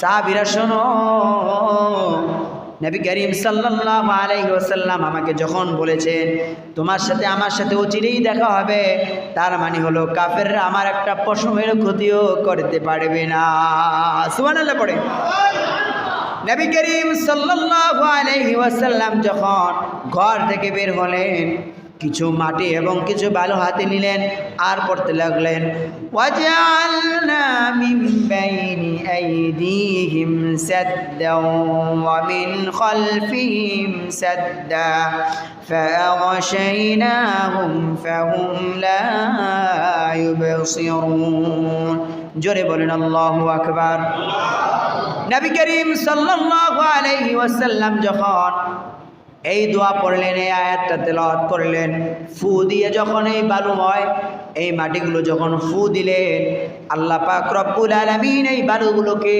সাহাবীরা শোনো, নবী করিম সাল্লাল্লাহু আলাইহি ওয়াসাল্লাম আমাকে যখন বলেছেন তোমার সাথে আমার সাথে অচিরেই দেখা হবে, তার মানে হলো কাফেররা আমার একটা পশমের ক্ষতিও করতে পারবে না। সুবহানাল্লাহ পড়ে। নবী করিম সাল্লাল্লাহু আলাইহি ওয়াসাল্লাম যখন ঘর থেকে বের হলেন, কিছু মাটি এবং কিছু বালু হাতে নিলেন আর পড়তে লাগলেন, ওয়াজআলনা মিন বাইনি আইদিহিম সাদ্দাও ওয়া মিন খালফিহিম সাদ্দা ফাআগশাইনাহুম ফাহুম লা ইউবসিরুন। জোরে বলেন আল্লাহু আকবার। নবী করিম সাল্লাল্লাহু আলাইহি ওয়াসাল্লাম যখন এই দোয়া পড়লেন, এই আয়াতটা তেলাওয়াত করলেন, ফু দিয়ে যখন এই বালুময় এই মাটিগুলো যখন ফু দিলেন, আল্লাহ পাক রব্বুল আলামিন এই বালুগুলোকে